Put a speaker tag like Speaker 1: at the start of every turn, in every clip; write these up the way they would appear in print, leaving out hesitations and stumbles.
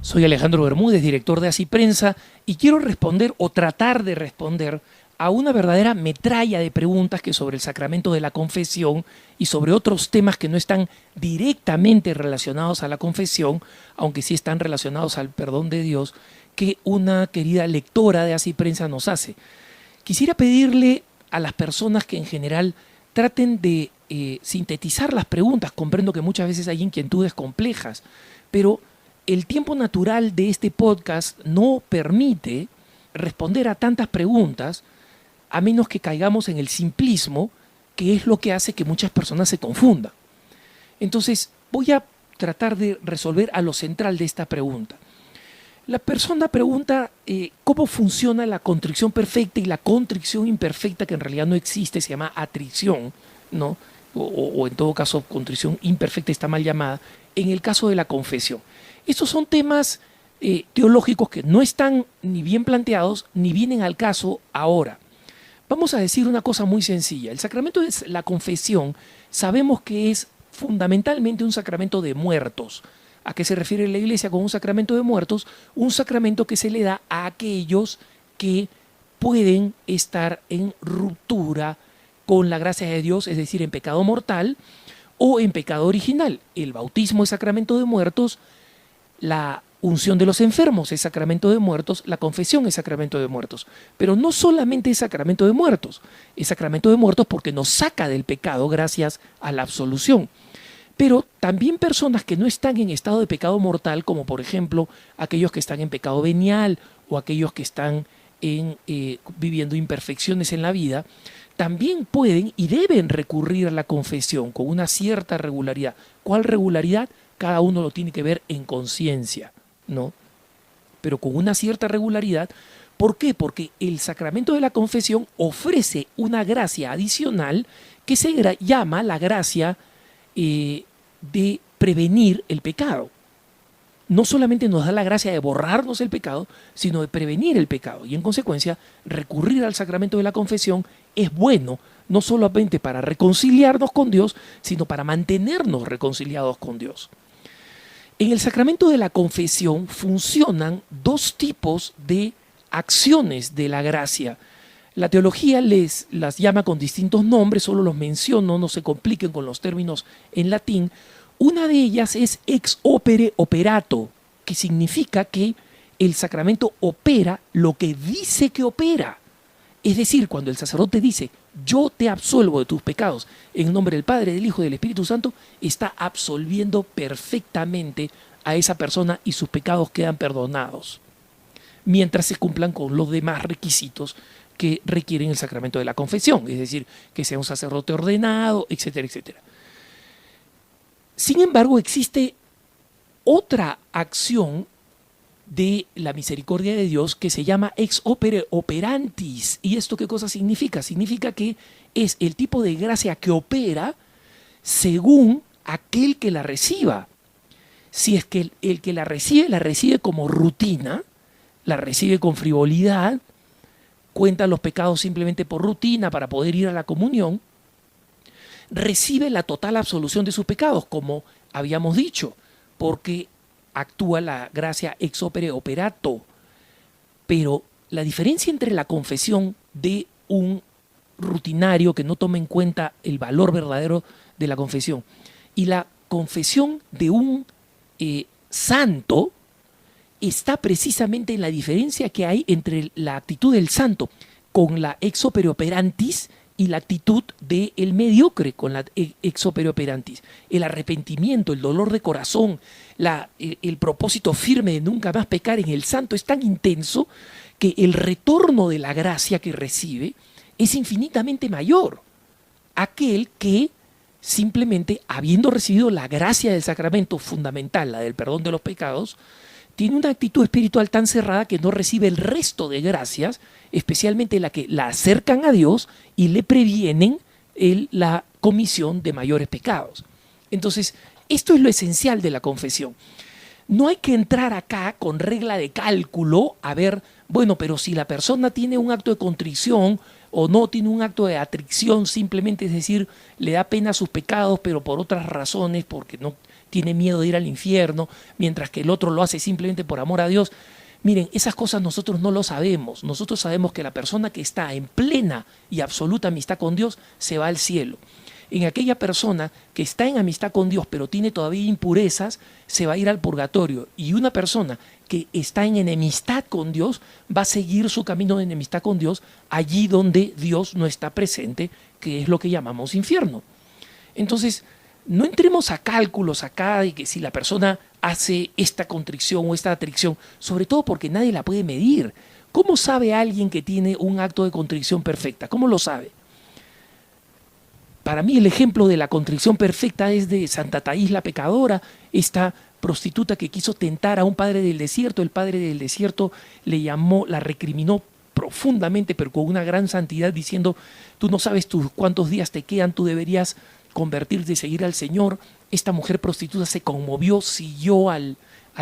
Speaker 1: Soy Alejandro Bermúdez, director de Así Prensa, y quiero responder o tratar de responder a una verdadera metralla de preguntas que sobre el sacramento de la confesión y sobre otros temas que no están directamente relacionados a la confesión, aunque sí están relacionados al perdón de Dios, que una querida lectora de Así Prensa nos hace. Quisiera pedirle a las personas que en general traten de sintetizar las preguntas. Comprendo que muchas veces hay inquietudes complejas, pero el tiempo natural de este podcast no permite responder a tantas preguntas a menos que caigamos en el simplismo, que es lo que hace que muchas personas se confundan. Entonces, voy a tratar de resolver a lo central de esta pregunta. La persona pregunta cómo funciona la contrición perfecta y la contrición imperfecta, que en realidad no existe, se llama atrición, ¿no? O en todo caso, contrición imperfecta está mal llamada, en el caso de la confesión. Estos son temas teológicos que no están ni bien planteados ni vienen al caso ahora. Vamos a decir una cosa muy sencilla. El sacramento de la confesión sabemos que es fundamentalmente un sacramento de muertos. ¿A qué se refiere la Iglesia con un sacramento de muertos? Un sacramento que se le da a aquellos que pueden estar en ruptura con la gracia de Dios, es decir, en pecado mortal o en pecado original. El bautismo es sacramento de muertos, la unción de los enfermos es sacramento de muertos, la confesión es sacramento de muertos. Pero no solamente es sacramento de muertos porque nos saca del pecado gracias a la absolución. Pero también personas que no están en estado de pecado mortal, como por ejemplo aquellos que están en pecado venial o aquellos que están viviendo imperfecciones en la vida, también pueden y deben recurrir a la confesión con una cierta regularidad. ¿Cuál regularidad? Cada uno lo tiene que ver en conciencia, ¿no? Pero con una cierta regularidad. ¿Por qué? Porque el sacramento de la confesión ofrece una gracia adicional que se llama la gracia de prevenir el pecado. No solamente nos da la gracia de borrarnos el pecado, sino de prevenir el pecado. Y en consecuencia, recurrir al sacramento de la confesión es bueno, no solamente para reconciliarnos con Dios, sino para mantenernos reconciliados con Dios. En el sacramento de la confesión funcionan dos tipos de acciones de la gracia. La teología las llama con distintos nombres, solo los menciono, no se compliquen con los términos en latín. Una de ellas es ex opere operato, que significa que el sacramento opera lo que dice que opera. Es decir, cuando el sacerdote dice, yo te absuelvo de tus pecados, en el nombre del Padre, del Hijo y del Espíritu Santo, está absolviendo perfectamente a esa persona y sus pecados quedan perdonados, mientras se cumplan con los demás requisitos que requieren el sacramento de la confesión, es decir, que sea un sacerdote ordenado, etcétera, etcétera. Sin embargo, existe otra acción de la misericordia de Dios que se llama ex opere operantis. ¿Y esto qué cosa significa? Significa que es el tipo de gracia que opera según aquel que la reciba. Si es que el que la recibe como rutina, la recibe con frivolidad, cuenta los pecados simplemente por rutina para poder ir a la comunión, recibe la total absolución de sus pecados, como habíamos dicho, porque actúa la gracia ex opere operato. Pero la diferencia entre la confesión de un rutinario que no toma en cuenta el valor verdadero de la confesión y la confesión de un santo está precisamente en la diferencia que hay entre la actitud del santo con la ex opere operantis y la actitud del mediocre con la ex opere operantis. El arrepentimiento, el dolor de corazón, el propósito firme de nunca más pecar en el santo es tan intenso que el retorno de la gracia que recibe es infinitamente mayor. Aquel que simplemente, habiendo recibido la gracia del sacramento fundamental, la del perdón de los pecados, tiene una actitud espiritual tan cerrada que no recibe el resto de gracias, especialmente la que la acercan a Dios y le previenen la comisión de mayores pecados. Entonces, esto es lo esencial de la confesión. No hay que entrar acá con regla de cálculo a ver, bueno, pero si la persona tiene un acto de contrición o no tiene un acto de atrición, simplemente es decir, le da pena a sus pecados, pero por otras razones, porque no tiene miedo de ir al infierno, mientras que el otro lo hace simplemente por amor a Dios. Miren, esas cosas nosotros no lo sabemos. Nosotros sabemos que la persona que está en plena y absoluta amistad con Dios se va al cielo. En aquella persona que está en amistad con Dios pero tiene todavía impurezas, se va a ir al purgatorio. Y una persona que está en enemistad con Dios va a seguir su camino de enemistad con Dios allí donde Dios no está presente, que es lo que llamamos infierno. Entonces, no entremos a cálculos acá de que si la persona hace esta contrición o esta atrición, sobre todo porque nadie la puede medir. ¿Cómo sabe alguien que tiene un acto de contrición perfecta? ¿Cómo lo sabe? Para mí el ejemplo de la contrición perfecta es de Santa Taís la pecadora, esta prostituta que quiso tentar a un padre del desierto. El padre del desierto le llamó, la recriminó profundamente, pero con una gran santidad, diciendo: tú no sabes cuántos días te quedan, tú deberías convertirte y seguir al Señor. Esta mujer prostituta se conmovió, siguió al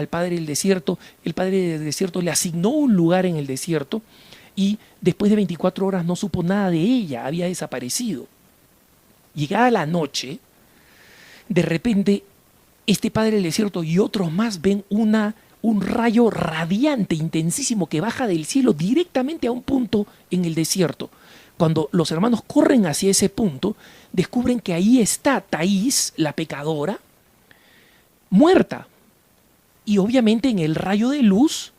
Speaker 1: padre del desierto. El padre del desierto le asignó un lugar en el desierto y después de 24 horas no supo nada de ella, había desaparecido. Llegada la noche, de repente este padre del desierto y otros más ven un rayo radiante, intensísimo, que baja del cielo directamente a un punto en el desierto. Cuando los hermanos corren hacia ese punto, descubren que ahí está Taís, la pecadora, muerta. Y obviamente en el rayo de luz